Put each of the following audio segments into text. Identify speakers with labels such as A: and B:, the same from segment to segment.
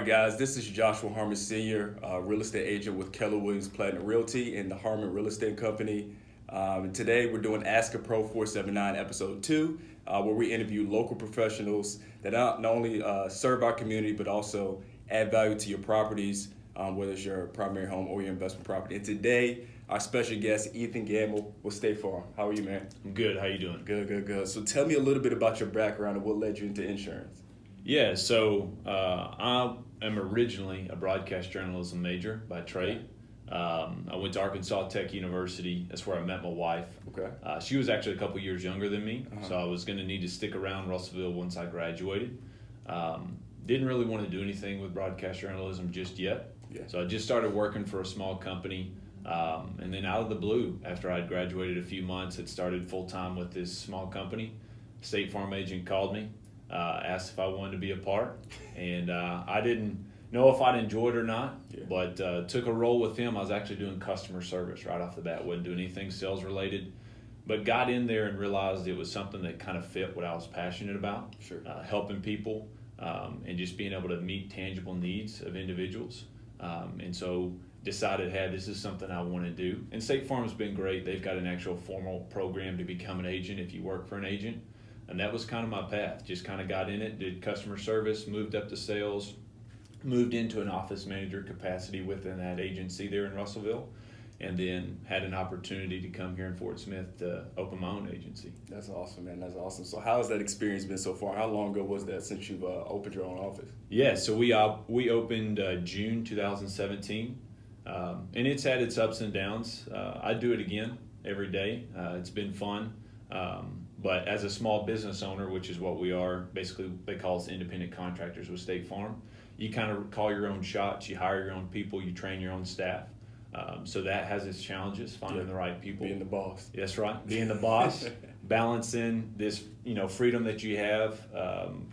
A: Guys, this is Joshua Harmon Sr., real estate agent with Keller Williams Platinum Realty and the Harmon Real Estate Company. And today we're doing Ask a Pro 479 episode 2, where we interview local professionals that not only serve our community, but also add value to your properties, whether it's your primary home or your investment property. And today, our special guest, Ethan Gammill with State Farm. How are you, man?
B: I'm good. How you doing?
A: Good. So tell me a little bit about your background and what led you into insurance.
B: Yeah, so I am originally a broadcast journalism major by trade. I went to Arkansas Tech University. That's where I met my wife.
A: Okay.
B: She was actually a couple years younger than me, so I was going to need to stick around Russellville once I graduated. Didn't really want to do anything with broadcast journalism just yet.
A: Yeah.
B: So I just started working for a small company. And then out of the blue, after I'd graduated a few months, had started full-time with this small company. State Farm agent called me. Asked if I wanted to be a part, and I didn't know if I'd enjoy it or not, but took a role with him. I was actually doing customer service right off the bat, wasn't doing anything sales related, but got in there and realized it was something that kind of fit what I was passionate about, helping people and just being able to meet tangible needs of individuals, and so decided, hey, this is something I want to do. And State Farm's been great. They've got an actual formal program to become an agent if you work for an agent. And that was kind of my path. Just kind of got in it, did customer service, moved up to sales, moved into an office manager capacity within that agency there in Russellville, and then had an opportunity to come here in Fort Smith to open my own agency.
A: That's awesome, man. That's awesome. So how has that experience been so far? How long ago was that since you've opened your own office?
B: Yeah, so we opened June 2017, and it's had its ups and downs. I do it again every day. It's been fun. But as a small business owner, which is what we are, basically they call us independent contractors with State Farm. You kind of call your own shots, you hire your own people, you train your own staff. So that has its challenges, finding the right people.
A: Being the boss.
B: That's right, being the boss, balancing this freedom that you have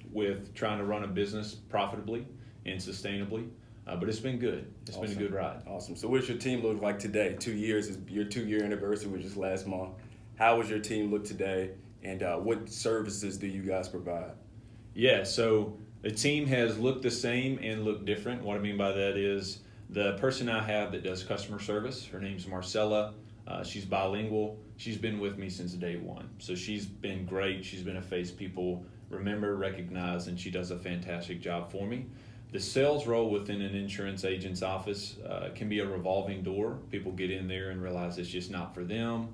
B: with trying to run a business profitably and sustainably. But it's been good. It's been a good ride.
A: Awesome. So what's your team look like today? 2 years is your 2-year anniversary, which is last month. How does your team look today? And what services do you guys provide?
B: Yeah, so the team has looked the same and looked different. What I mean by that is the person I have that does customer service, her name's Marcella. She's bilingual. She's been with me since day one. So she's been great. She's been a face people remember, recognize, and she does a fantastic job for me. The sales role within an insurance agent's office can be a revolving door. People get in there and realize it's just not for them.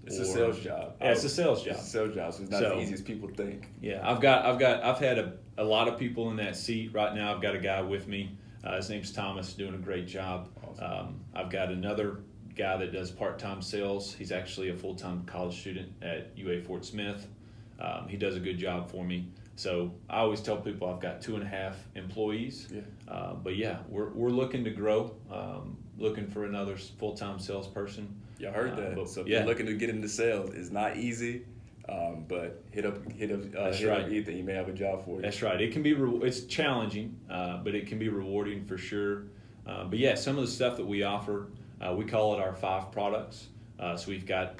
A: It's a sales job.
B: Yeah, it's a sales job.
A: It's a sales job, so it's not as easy as people think.
B: Yeah, I've had a lot of people in that seat. Right now I've got a guy with me. His name's Thomas, doing a great job. Awesome. I've got another guy that does part-time sales. He's actually a full-time college student at UA Fort Smith. He does a good job for me. So I always tell people I've got 2.5 employees. Yeah. But yeah, we're looking to grow. Looking for another full-time salesperson.
A: Yeah, I heard that. So if you're looking to get into sales, it's not easy. But hit up Ethan. He may have a job for you.
B: That's right. It can be it's challenging, but it can be rewarding for sure. But yeah, some of the stuff that we offer, we call it our 5 products. So we've got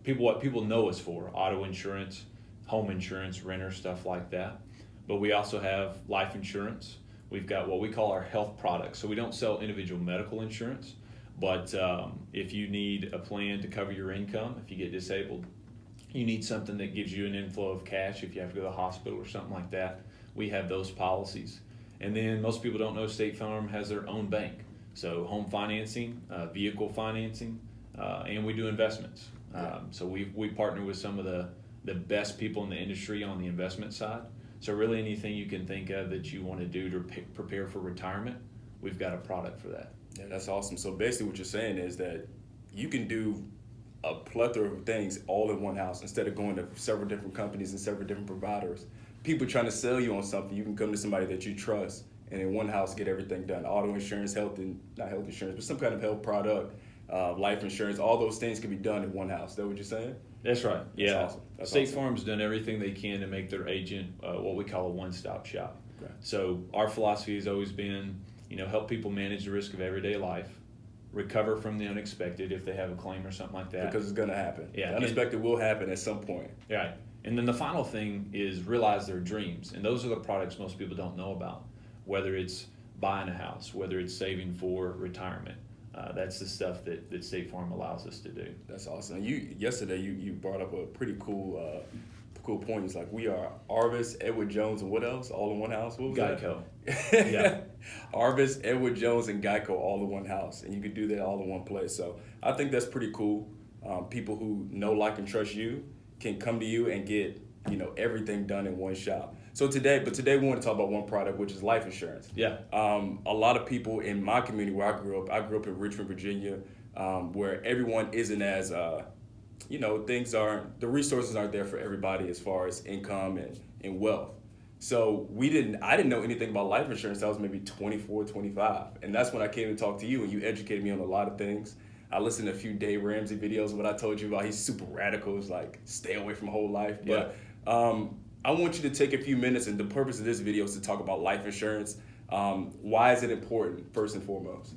B: what people know us for: auto insurance, home insurance, renter, stuff like that. But we also have life insurance. We've got what we call our health products. So we don't sell individual medical insurance, but if you need a plan to cover your income, if you get disabled, you need something that gives you an inflow of cash if you have to go to the hospital or something like that, we have those policies. And then most people don't know State Farm has their own bank. So home financing, vehicle financing, and we do investments. So we partner with some of the best people in the industry on the investment side. So really anything you can think of that you want to do to prepare for retirement, we've got a product for that.
A: Yeah, that's awesome. So basically what you're saying is that you can do a plethora of things all in one house instead of going to several different companies and several different providers. People trying to sell you on something, you can come to somebody that you trust and in one house get everything done. Auto insurance, not health insurance, but some kind of health product, life insurance, all those things can be done in one house. Is that what you're saying?
B: That's right. Yeah.
A: That's awesome.
B: State Farm's done everything they can to make their agent what we call a one-stop shop. Okay. So our philosophy has always been, help people manage the risk of everyday life, recover from the unexpected if they have a claim or something like that.
A: Because it's going to happen.
B: Yeah.
A: The unexpected will happen at some point.
B: Right. And then the final thing is realize their dreams. And those are the products most people don't know about. whether it's buying a house, whether it's saving for retirement. That's the stuff that State Farm allows us to do.
A: That's awesome. Yesterday you brought up a pretty cool point. It's like we are Arvis, Edward Jones, and what else? All in one house. What was
B: Geico.
A: that?
B: Yeah.
A: Arvis, Edward Jones, and Geico all in one house, and you could do that all in one place. So I think that's pretty cool. People who know, like, and trust you can come to you and get everything done in one shop. So today we want to talk about one product, which is life insurance.
B: Yeah.
A: A lot of people in my community where I grew up in Richmond, Virginia, where everyone isn't as, the resources aren't there for everybody as far as income and wealth. So I didn't know anything about life insurance. I was maybe 24, 25. And that's when I came to talk to you, and you educated me on a lot of things. I listened to a few Dave Ramsey videos. What I told you about, he's super radical. It's like, stay away from whole life. But I want you to take a few minutes, and the purpose of this video is to talk about life insurance. Why is it important, first and foremost?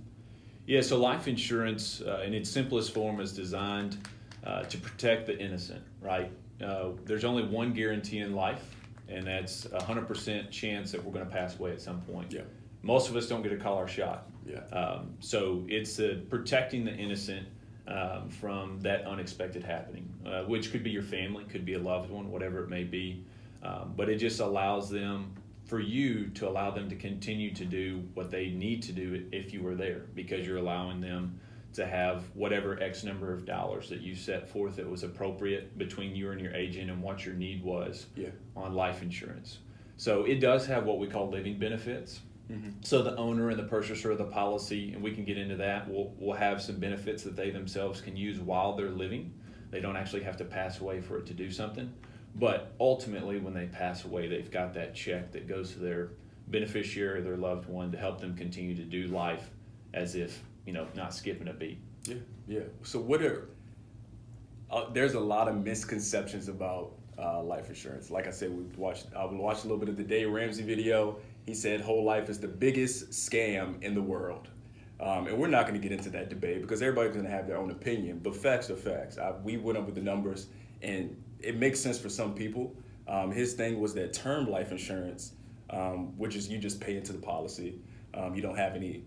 B: Yeah, so life insurance in its simplest form is designed to protect the innocent, right? There's only one guarantee in life, and that's 100% chance that we're going to pass away at some point.
A: Yeah.
B: Most of us don't get to call our shot.
A: Yeah.
B: So it's protecting the innocent from that unexpected happening, which could be your family, could be a loved one, whatever it may be. But it just allows them, for you to allow them to continue to do what they need to do if you were there, because you're allowing them to have whatever X number of dollars that you set forth that was appropriate between you and your agent and what your need was on life insurance. So it does have what we call living benefits. Mm-hmm. So the owner and the purchaser of the policy, and we can get into that, will have some benefits that they themselves can use while they're living. They don't actually have to pass away for it to do something. But ultimately, when they pass away, they've got that check that goes to their beneficiary or their loved one to help them continue to do life as if, not skipping a beat.
A: Yeah. So there's a lot of misconceptions about life insurance. Like I said, I watched a little bit of the Dave Ramsey video. He said whole life is the biggest scam in the world. And we're not going to get into that debate because everybody's going to have their own opinion. But facts are facts. We went up with the numbers, and it makes sense for some people. His thing was that term life insurance, which is you just pay into the policy. You don't have any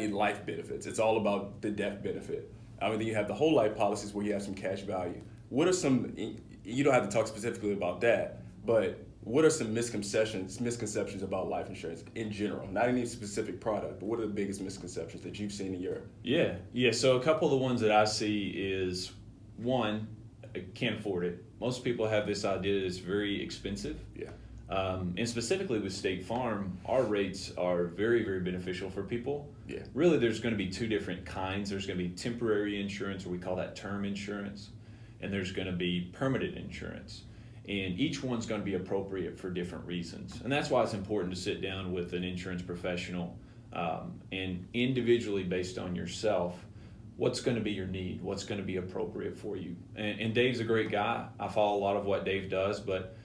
A: life benefits. It's all about the death benefit. Then you have the whole life policies where you have some cash value. What are some? You don't have to talk specifically about that, but what are some misconceptions about life insurance in general? Not any specific product, but what are the biggest misconceptions that you've seen in your?
B: Yeah. So a couple of the ones that I see is, one, I can't afford it. Most people have this idea that it's very expensive.
A: Yeah.
B: And specifically with State Farm, our rates are very, very beneficial for people.
A: Yeah.
B: Really, there's going to be two different kinds. There's going to be temporary insurance, or we call that term insurance, and there's going to be permanent insurance. And each one's going to be appropriate for different reasons. And that's why it's important to sit down with an insurance professional and individually, based on yourself, what's going to be your need, what's going to be appropriate for you. And Dave's a great guy. I follow a lot of what Dave does, but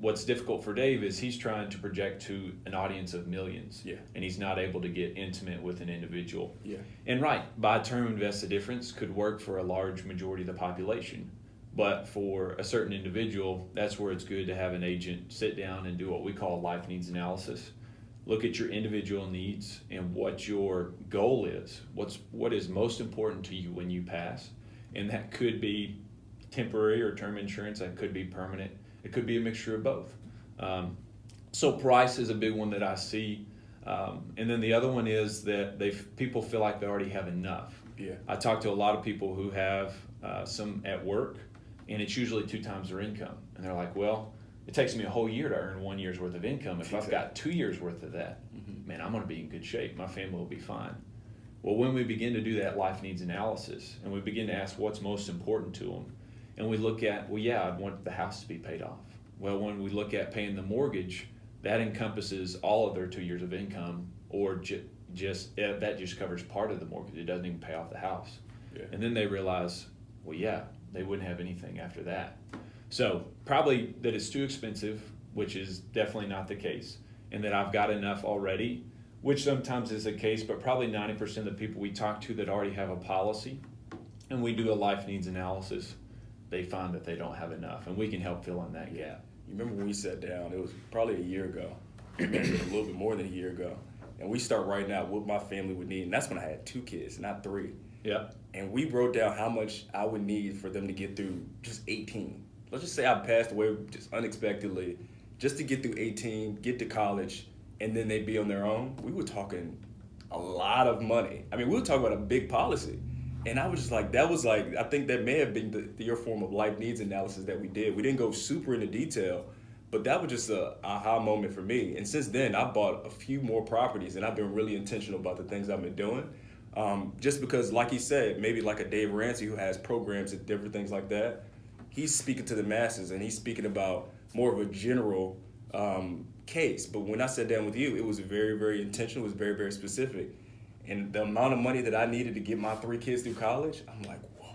B: what's difficult for Dave is he's trying to project to an audience of millions, and he's not able to get intimate with an individual.
A: Yeah.
B: And buy term invest the difference could work for a large majority of the population, but for a certain individual, that's where it's good to have an agent sit down and do what we call life needs analysis. Look at your individual needs and what your goal is. What is most important to you when you pass, and that could be temporary or term insurance. That could be permanent. It could be a mixture of both. So price is a big one that I see. And then the other one is that people feel like they already have enough.
A: Yeah.
B: I talk to a lot of people who have some at work, and it's usually 2 times their income. And they're like, well, it takes me a whole year to earn 1 year's worth of income. If I've got 2 years worth of that, man, I'm going to be in good shape. My family will be fine. Well, when we begin to do that life needs analysis and we begin to ask what's most important to them, and we look at, I'd want the house to be paid off. Well, when we look at paying the mortgage, that encompasses all of their 2 years of income, or that just covers part of the mortgage. It doesn't even pay off the house.
A: Yeah.
B: And then they realize, they wouldn't have anything after that. So probably that it's too expensive, which is definitely not the case, and that I've got enough already, which sometimes is the case, but probably 90% of the people we talk to that already have a policy, and we do a life needs analysis, they find that they don't have enough, and we can help fill in that gap.
A: You remember when we sat down, it was probably a year ago, maybe a little bit more than a year ago. And we start writing out what my family would need. And that's when I had 2 kids, not 3.
B: Yeah.
A: And we wrote down how much I would need for them to get through just 18. Let's just say I passed away just unexpectedly, just to get through 18, get to college, and then they'd be on their own. We were talking a lot of money. I mean, we were talking about a big policy. And I was just like, I think that may have been your form of life needs analysis that we did. We didn't go super into detail, but that was just a aha moment for me. And since then, I bought a few more properties, and I've been really intentional about the things I've been doing. Just because, like he said, maybe like a Dave Ramsey who has programs and different things like that, he's speaking to the masses, and he's speaking about more of a general case. But when I sat down with you, it was very, very intentional. It was very, very specific. And the amount of money that I needed to get my 3 kids through college, I'm like, whoa.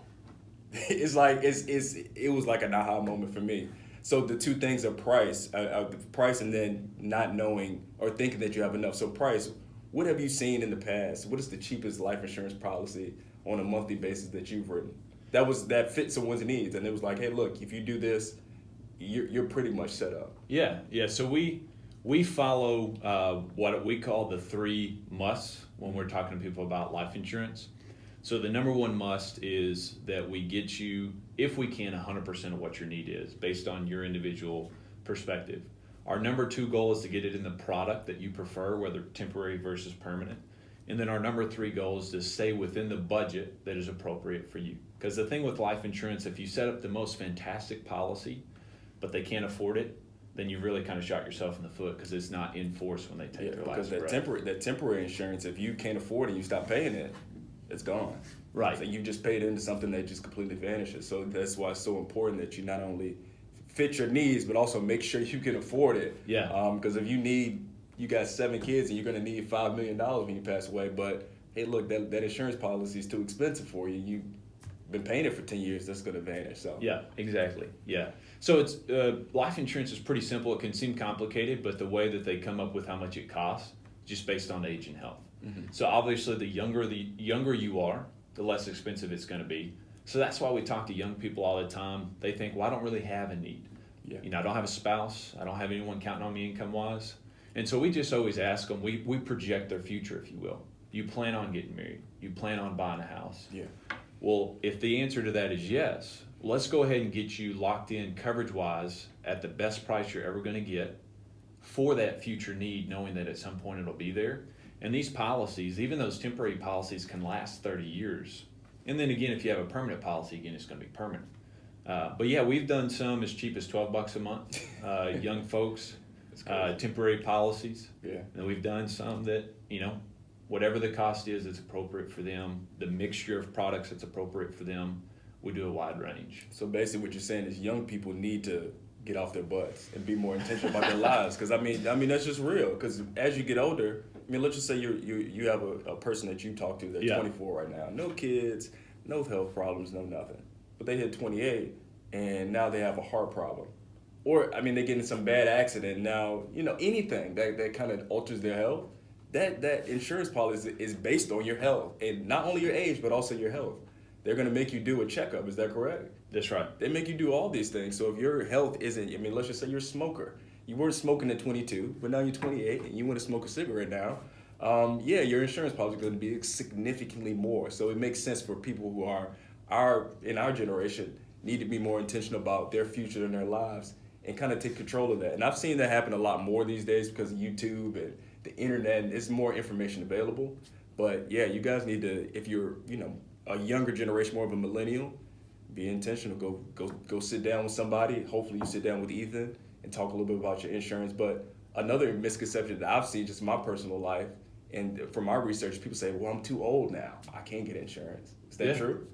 A: It was like an aha moment for me. So the 2 things are price and then not knowing or thinking that you have enough. So price, what have you seen in the past? What is the cheapest life insurance policy on a monthly basis that you've written? That fit someone's needs, and it was like, hey, look, if you do this, you're pretty much set up.
B: Yeah. So we follow what we call the 3 musts when we're talking to people about life insurance. So the number 1 must is that we get you, if we can, 100% of what your need is based on your individual perspective. Our number 2 goal is to get it in the product that you prefer, whether temporary versus permanent. And then our number 3 goal is to stay within the budget that is appropriate for you. Because the thing with life insurance, if you set up the most fantastic policy, but they can't afford it, then you've really kind of shot yourself in the foot because it's not in force when they take their last breath.
A: Because that temporary insurance, if you can't afford it, you stop paying it, it's gone.
B: Right.
A: So you just paid into something that just completely vanishes. So that's why it's so important that you not only fit your needs, but also make sure you can afford it.
B: Yeah.
A: Because if you got 7 kids and you're going to need $5 million when you pass away, but hey, look, that insurance policy is too expensive for you. You've been paying it for 10 years, that's going to vanish. So
B: yeah, exactly. Yeah. So it's life insurance is pretty simple. It can seem complicated, but the way that they come up with how much it costs, just based on age and health. Mm-hmm. So obviously, the younger you are, the less expensive it's going to be. So that's why we talk to young people all the time. They think, well, I don't really have a need. Yeah. I don't have a spouse. I don't have anyone counting on me income-wise. And so we just always ask them, we project their future, if you will. You plan on getting married. You plan on buying a house.
A: Yeah.
B: Well, if the answer to that is yes, let's go ahead and get you locked in coverage-wise at the best price you're ever going to get for that future need, knowing that at some point it'll be there. And these policies, even those temporary policies, can last 30 years. And then again, if you have a permanent policy, again, it's going to be permanent. But yeah, we've done some as cheap as $12 a month, young folks, temporary policies.
A: Yeah.
B: And we've done some that, whatever the cost is, it's appropriate for them. The mixture of products that's appropriate for them, we do a wide range.
A: So basically what you're saying is young people need to get off their butts and be more intentional about their lives. Because I mean that's just real. Because as you get older, let's just say you have a person that you talk to that's 24 right now, no kids, no health problems, no nothing. But they hit 28 and now they have a heart problem. Or they get in some bad accident now, anything that kind of alters their health. That insurance policy is based on your health, and not only your age, but also your health. They're going to make you do a checkup. Is that correct?
B: That's right.
A: They make you do all these things. So if your health isn't, let's just say you're a smoker. You weren't smoking at 22, but now you're 28, and you want to smoke a cigarette now. Your insurance policy is going to be significantly more. So it makes sense for people who are in our generation need to be more intentional about their future and their lives and kind of take control of that. And I've seen that happen a lot more these days because of YouTube and the internet, and it's more information available. But yeah, you guys need to, if you're, a younger generation, more of a millennial, be intentional. Go sit down with somebody. Hopefully you sit down with Ethan and talk a little bit about your insurance. But another misconception that I've seen just in my personal life and from my research, people say, well, I'm too old now. I can't get insurance. Is that true?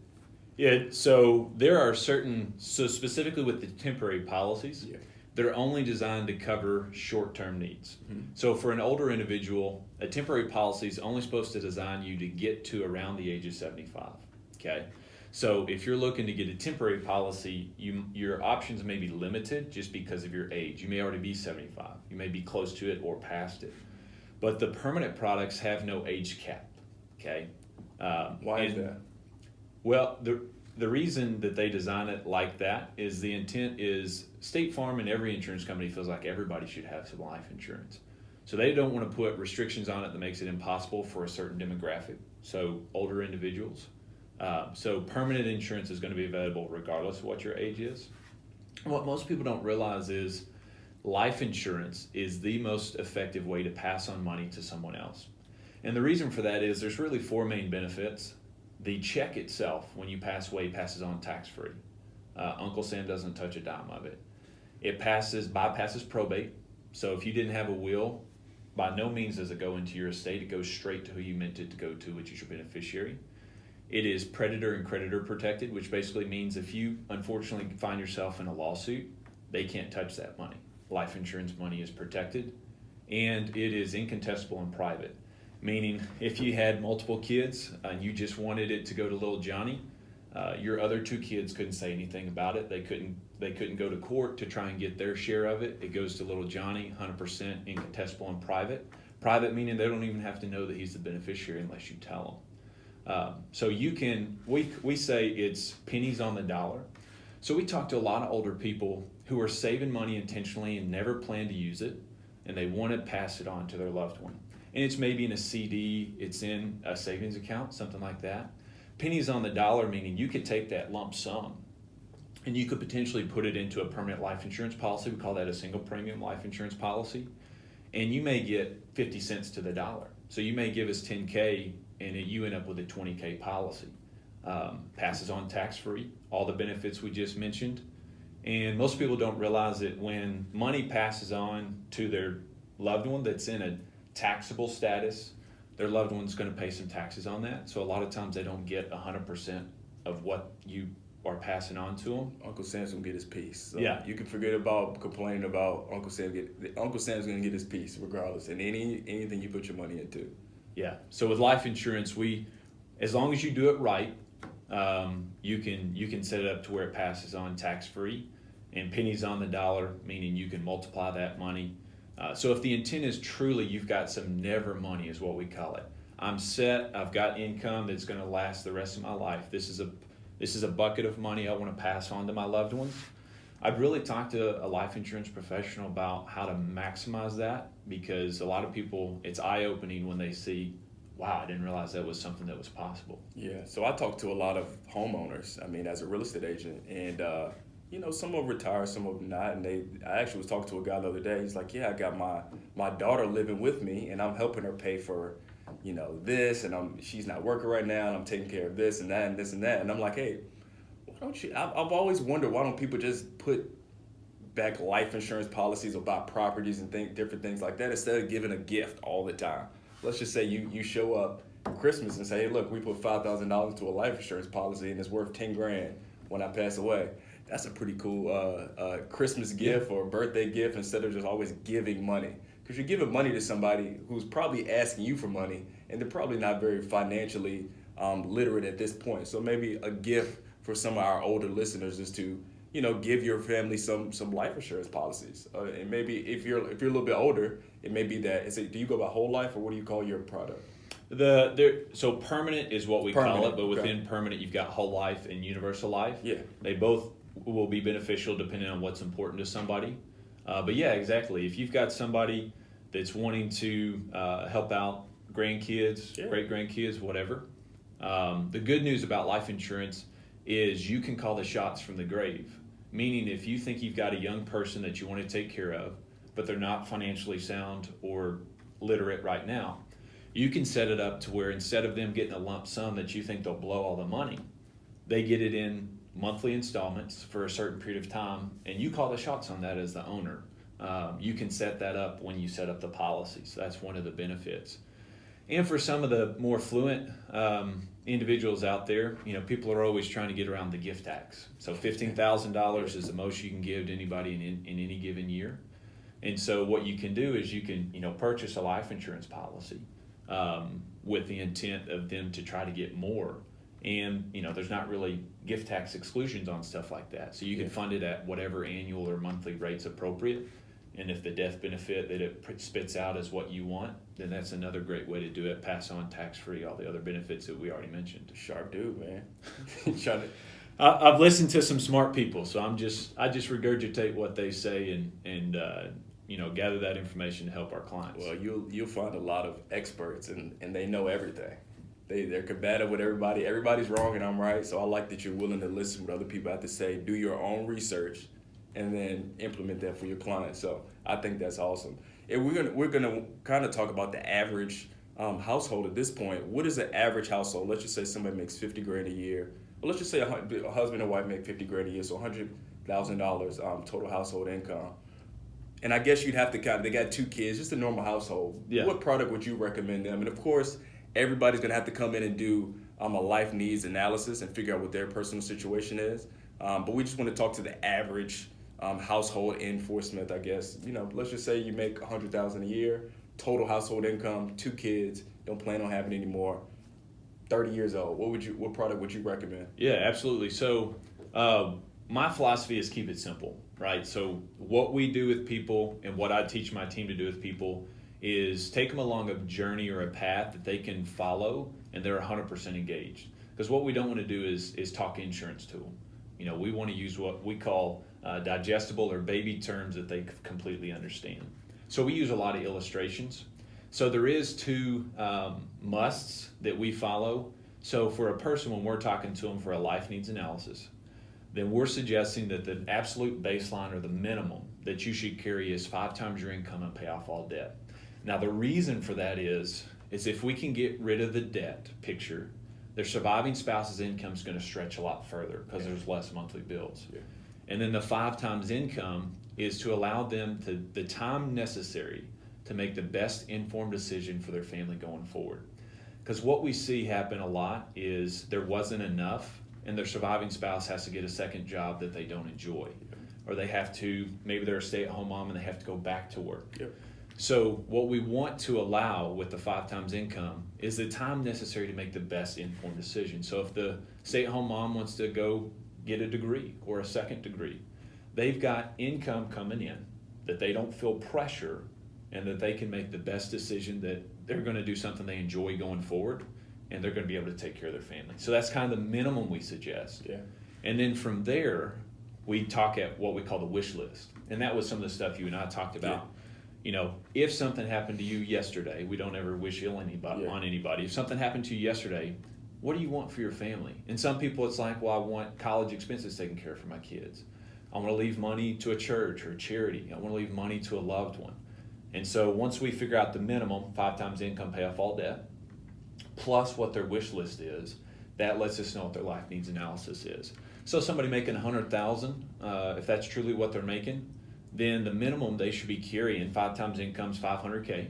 B: Yeah, so there are specifically with the temporary policies, they're only designed to cover short-term needs. Mm-hmm. So for an older individual, a temporary policy is only supposed to design you to get to around the age of 75, okay? So if you're looking to get a temporary policy, your options may be limited just because of your age. You may already be 75. You may be close to it or past it. But the permanent products have no age cap, okay?
A: Why is that?
B: Well, the reason that they design it like that is the intent is State Farm and every insurance company feels like everybody should have some life insurance. So they don't want to put restrictions on it that makes it impossible for a certain demographic. So older individuals. So permanent insurance is going to be available regardless of what your age is. What most people don't realize is life insurance is the most effective way to pass on money to someone else. And the reason for that is there's really four main benefits. The check itself, when you pass away, passes on tax-free. Uncle Sam doesn't touch a dime of it. It bypasses probate. So if you didn't have a will, by no means does it go into your estate. It goes straight to who you meant it to go to, which is your beneficiary. It is predator and creditor protected, which basically means if you unfortunately find yourself in a lawsuit, they can't touch that money. Life insurance money is protected, and it is incontestable and private, meaning if you had multiple kids and you just wanted it to go to little Johnny, your other two kids couldn't say anything about it. They couldn't go to court to try and get their share of it. It goes to little Johnny, 100% incontestable and private. Private meaning they don't even have to know that he's the beneficiary unless you tell them. So you can, we say it's pennies on the dollar. So we talk to a lot of older people who are saving money intentionally and never plan to use it, and they want to pass it on to their loved one. And it's maybe in a CD, it's in a savings account, something like that. Pennies on the dollar meaning you could take that lump sum and you could potentially put it into a permanent life insurance policy. We call that a single premium life insurance policy. And you may get 50 cents to the dollar. So you may give us $10K and you end up with a $20K policy. Passes on tax-free, all the benefits we just mentioned. And most people don't realize that when money passes on to their loved one that's in a taxable status, their loved one's going to pay some taxes on that. So a lot of times they don't get 100% of what you are passing on to them.
A: Uncle Sam's going to get his piece. So
B: yeah.
A: You can forget about complaining about Uncle Sam. Uncle Sam's going to get his piece regardless, and anything you put your money into.
B: Yeah. So with life insurance, as long as you do it right, you can set it up to where it passes on tax-free, and pennies on the dollar, meaning you can multiply that money. So if the intent is truly you've got some never money is what we call it. I'm set, I've got income that's going to last the rest of my life. This is a bucket of money I want to pass on to my loved ones. I'd really talk to a life insurance professional about how to maximize that, because a lot of people, it's eye-opening when they see, wow, I didn't realize that was something that was possible.
A: Yeah, so I talk to a lot of homeowners, as a real estate agent, and some of them retire, some of them not, and I actually was talking to a guy the other day. He's like, yeah, I got my daughter living with me, and I'm helping her pay for, this, and she's not working right now, and I'm taking care of this and that and this and that, and I'm like, hey, why don't you? I've always wondered, why don't people just put back life insurance policies or buy properties and different things like that instead of giving a gift all the time? Let's just say you show up for Christmas and say, hey, look, we put $5,000 into a life insurance policy and it's worth $10,000 when I pass away. That's a pretty cool Christmas gift or birthday gift instead of just always giving money. Because you're giving money to somebody who's probably asking you for money, and they're probably not very financially literate at this point. So maybe a gift for some of our older listeners is to, give your family some life insurance policies. And maybe if you're a little bit older, it may be that. Do you go by whole life, or what do you call your product?
B: So permanent is what we call it, but within permanent you've got whole life and universal life.
A: Yeah.
B: They both will be beneficial depending on what's important to somebody. But yeah, exactly. If you've got somebody that's wanting to help out grandkids, great-grandkids, whatever, the good news about life insurance is you can call the shots from the grave. Meaning if you think you've got a young person that you want to take care of, but they're not financially sound or literate right now, you can set it up to where instead of them getting a lump sum that you think they'll blow all the money, they get it in monthly installments for a certain period of time, and you call the shots on that as the owner. You can set that up when you set up the policy, so that's one of the benefits. And for some of the more fluent individuals out there, people are always trying to get around the gift tax. So $15,000 is the most you can give to anybody in any given year. And so what you can do is you can, purchase a life insurance policy with the intent of them to try to get more. And, there's not really gift tax exclusions on stuff like that. So you can fund it at whatever annual or monthly rate's appropriate. And if the death benefit that it spits out is what you want, then that's another great way to do it. Pass on tax-free all the other benefits that we already mentioned.
A: Sharp dude, man.
B: I've listened to some smart people, so I just regurgitate what they say and gather that information to help our clients.
A: Well, you'll find a lot of experts, and they know everything. They're combative with everybody. Everybody's wrong and I'm right. So I like that you're willing to listen to what other people have to say, do your own research, and then implement that for your clients. So I think that's awesome. And we're gonna kind of talk about the average household at this point. What is an average household? Let's just say somebody makes $50,000 a year. Well, let's just say a husband and wife make $50,000 a year, so $100,000 total household income. And I guess you'd have to they got 2 kids, just a normal household.
B: Yeah.
A: What product would you recommend them? And of course, everybody's gonna have to come in and do a life needs analysis and figure out what their personal situation is. But we just want to talk to the average household enforcement, I guess. Let's just say you make $100,000 a year, total household income, 2 kids, don't plan on having any more. 30 years old. What product would you recommend?
B: Yeah, absolutely. So my philosophy is keep it simple, right? So what we do with people and what I teach my team to do with people is take them along a journey or a path that they can follow and they're 100% engaged. Because what we don't want to do is talk insurance to them. We want to use what we call digestible or baby terms that they completely understand. So we use a lot of illustrations. So there is 2 musts that we follow. So for a person, when we're talking to them for a life needs analysis, then we're suggesting that the absolute baseline or the minimum that you should carry is 5 times your income and pay off all debt. Now the reason for that is if we can get rid of the debt picture, their surviving spouse's income is going to stretch a lot further because there's less monthly bills.
A: Yeah.
B: And then the 5 times income is to allow them the time necessary to make the best informed decision for their family going forward. Because what we see happen a lot is there wasn't enough and their surviving spouse has to get a second job that they don't enjoy. Or they have to, maybe they're a stay-at-home mom and they have to go back to work.
A: Yep.
B: So what we want to allow with the 5 times income is the time necessary to make the best informed decision. So if the stay-at-home mom wants to go get a degree or a second degree, they've got income coming in that they don't feel pressure and that they can make the best decision that they're going to do something they enjoy going forward and they're going to be able to take care of their family. So that's kind of the minimum we suggest.
A: Yeah.
B: And then from there, we talk at what we call the wish list. And that was some of the stuff you and I talked about. Yeah. If something happened to you yesterday, we don't ever wish ill on anybody. If something happened to you yesterday, what do you want for your family? And some people it's like, well, I want college expenses taken care of for my kids. I want to leave money to a church or a charity. I want to leave money to a loved one. And so once we figure out the minimum, 5 times income, pay off all debt, plus what their wish list is, that lets us know what their life needs analysis is. So somebody making $100,000, if that's truly what they're making, then the minimum they should be carrying, 5 times income is $500K.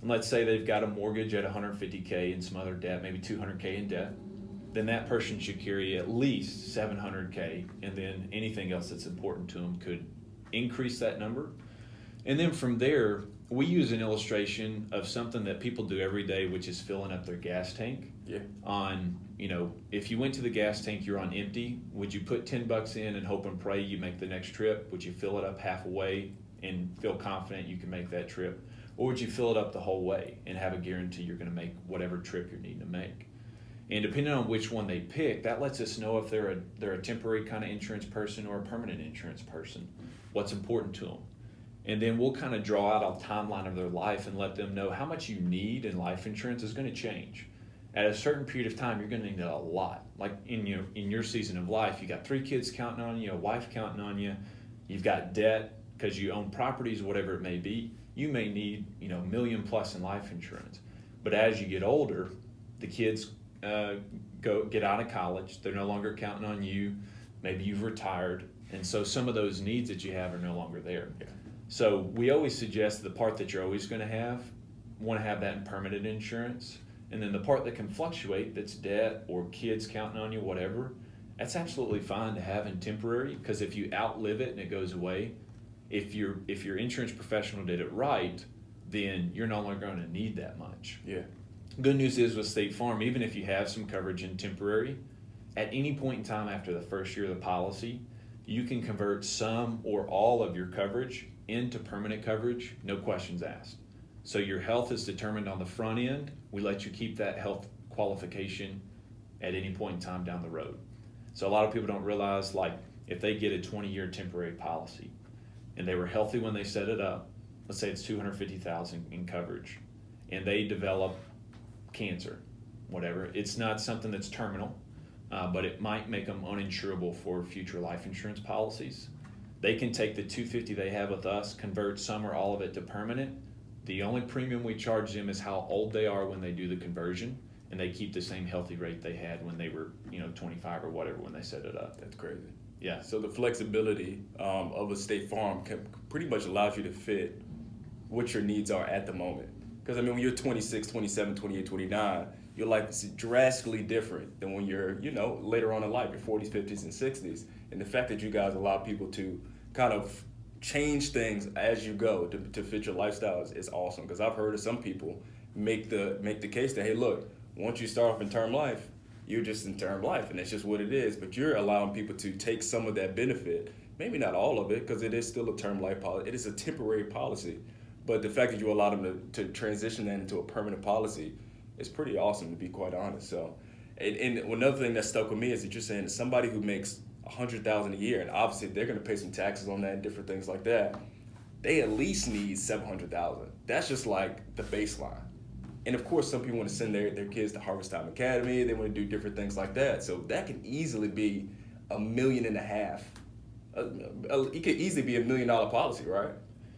B: And let's say they've got a mortgage at $150K and some other debt, maybe $200K in debt, then that person should carry at least $700K, and then anything else that's important to them could increase that number. And then from there, we use an illustration of something that people do every day, which is filling up their gas tank.
A: Yeah.
B: If you went to the gas tank, you're on empty, would you put $10 in and hope and pray you make the next trip? Would you fill it up halfway and feel confident you can make that trip? Or would you fill it up the whole way and have a guarantee you're going to make whatever trip you're needing to make? And depending on which one they pick, that lets us know if they're a temporary kind of insurance person or a permanent insurance person, what's important to them. And then we'll kind of draw out a timeline of their life and let them know how much you need in life insurance is going to change. At a certain period of time, you're going to need a lot. Like in your season of life, you got 3 kids counting on you, a wife counting on you, you've got debt because you own properties, whatever it may be. You may need $1 million plus in life insurance. But as you get older, the kids get out of college. They're no longer counting on you. Maybe you've retired, and so some of those needs that you have are no longer there.
A: Yeah.
B: So we always suggest the part that you're always going to want to have that in permanent insurance. And then the part that can fluctuate, that's debt or kids counting on you, whatever, that's absolutely fine to have in temporary, because if you outlive it and it goes away, if your insurance professional did it right, then you're no longer going to need that much.
A: Yeah.
B: Good news is with State Farm, even if you have some coverage in temporary, at any point in time after the first year of the policy, you can convert some or all of your coverage into permanent coverage, no questions asked. So your health is determined on the front end. We let you keep that health qualification at any point in time down the road. So a lot of people don't realize, like, if they get a 20-year temporary policy and they were healthy when they set it up, let's say it's 250,000 in coverage, and they develop cancer, whatever. It's not something that's terminal, but it might make them uninsurable for future life insurance policies. They can take the 250 they have with us, convert some or all of it to permanent. The only premium we charge them is how old they are when they do the conversion, and they keep the same healthy rate they had when they were 25 or whatever when they set it up.
A: That's crazy.
B: Yeah.
A: So the flexibility of a State Farm pretty much allows you to fit what your needs are at the moment. Because, I mean, when you're 26, 27, 28, 29, your life is drastically different than when you're, later on in life, your 40s, 50s, and 60s. And the fact that you guys allow people to kind of change things as you go to fit your lifestyle is awesome. Because I've heard of some people make the case that, hey, look, once you start off in term life, you're just in term life, and that's just what it is. But you're allowing people to take some of that benefit, maybe not all of it, because it is still a term life policy. It is a temporary policy. But the fact that you allow them to transition that into a permanent policy is pretty awesome, to be quite honest. So, and another thing that stuck with me is that you're saying that somebody who makes $100,000 a year, and obviously they're going to pay some taxes on that and different things like that, they at least need $700,000. That's just like the baseline. And of course, some people want to send their kids to Harvest Time Academy. They want to do different things like that. So that can easily be $1.5 million. It could easily be $1 million policy, right?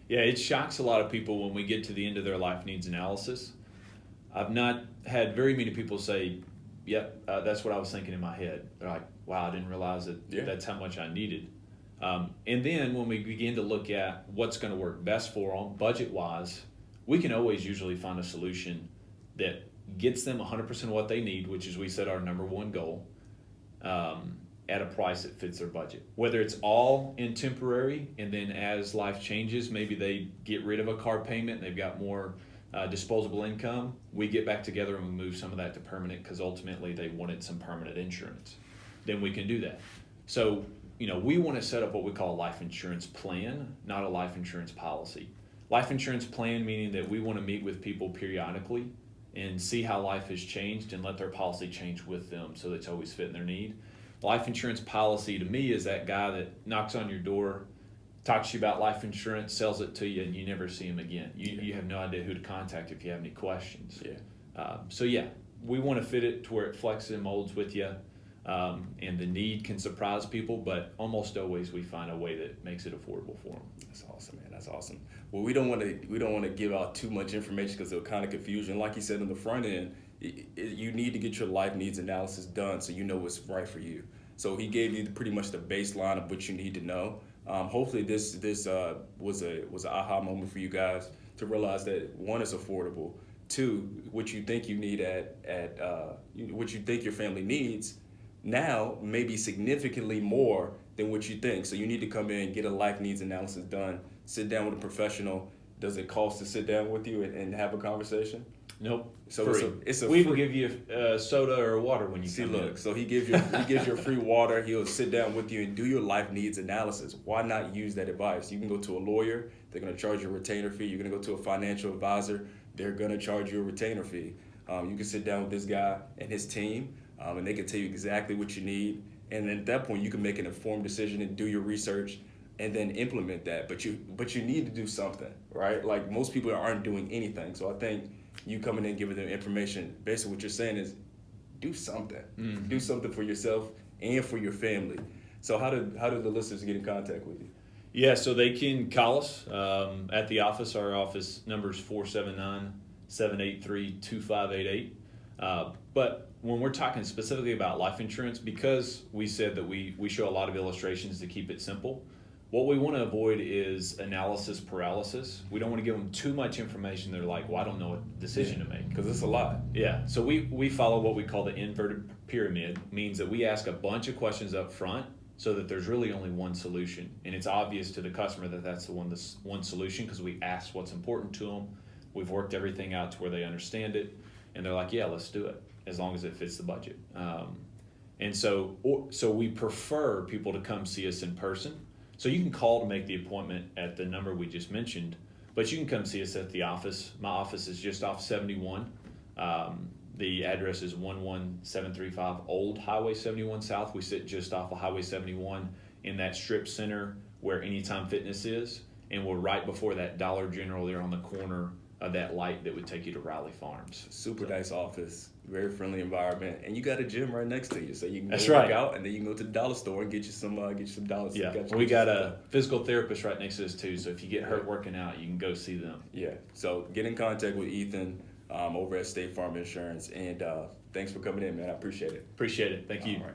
B: Yeah, it shocks a lot of people when we get to the end of their life needs analysis. I've not had very many people say, yep, that's what I was thinking in my head. They're like, wow, I didn't realize that that's how much I needed. And then when we begin to look at what's going to work best for them, budget-wise, we can always usually find a solution that gets them 100% of what they need, which is we set our number one goal, at a price that fits their budget. Whether it's all in temporary, and then as life changes, maybe they get rid of a car payment and they've got more disposable income, we get back together and we move some of that to permanent because ultimately they wanted some permanent insurance. Then we can do that. So, we want to set up what we call a life insurance plan, not a life insurance policy. Life insurance plan meaning that we want to meet with people periodically and see how life has changed and let their policy change with them so that it's always fitting their need. Life insurance policy to me is that guy that knocks on your door, talks to you about life insurance, sells it to you, and you never see him again. You have no idea who to contact if you have any questions. Yeah. We want to fit it to where it flexes and molds with you, and the need can surprise people, but almost always we find a way that makes it affordable for them.
A: That's awesome, man. That's awesome. Well, we don't want to give out too much information because it'll kind of confuse you. And like you said on the front end, you need to get your life needs analysis done so you know what's right for you. So he gave you pretty much the baseline of what you need to know. Hopefully this was an aha moment for you guys to realize that one, is affordable. Two, what you think you need what you think your family needs now may be significantly more than what you think. So you need to come in, get a life needs analysis done, sit down with a professional. Does it cost to sit down with you and have a conversation?
B: Nope.
A: So
B: free. We will give you soda or water when you come in.
A: So he gives you a free water. He'll sit down with you and do your life needs analysis. Why not use that advice? You can go to a lawyer. They're going to charge you a retainer fee. You're going to go to a financial advisor. They're going to charge you a retainer fee. You can sit down with this guy and his team, and they can tell you exactly what you need. And at that point, you can make an informed decision and do your research and then implement that. But you need to do something, right? Like most people aren't doing anything. So I think you coming in giving them information, basically what you're saying is do something. Mm-hmm. Do something for yourself and for your family. So how do the listeners get in contact with you?
B: Yeah, so they can call us at the office. Our office number is 479-783-2588. But when we're talking specifically about life insurance, because we said that we show a lot of illustrations to keep it simple, what we want to avoid is analysis paralysis. We don't want to give them too much information. They're like, well, I don't know what decision to make.
A: Because it's a lot.
B: Yeah. So we follow what we call the inverted pyramid, means that we ask a bunch of questions up front so that there's really only one solution. And it's obvious to the customer that that's the one solution because we asked what's important to them. We've worked everything out to where they understand it. And they're like, yeah, let's do it, as long as it fits the budget. And so we prefer people to come see us in person. So you can call to make the appointment at the number we just mentioned, but you can come see us at the office. My office is just off 71. The address is 11735 Old Highway 71 South. We sit just off of Highway 71 in that strip center where Anytime Fitness is. and we're right before that Dollar General there on the corner of that light that would take you to Riley Farms.
A: Super nice office, very friendly environment, and you got a gym right next to you, so you can
B: That's
A: go work
B: right.
A: out, and then you can go to the dollar store and get you some dollars.
B: Yeah, we got a physical therapist right next to us too, so if you get hurt working out, you can go see them.
A: Yeah, so get in contact with Ethan over at State Farm Insurance, and thanks for coming in, man. I appreciate it.
B: Appreciate it. Thank you.
A: All right.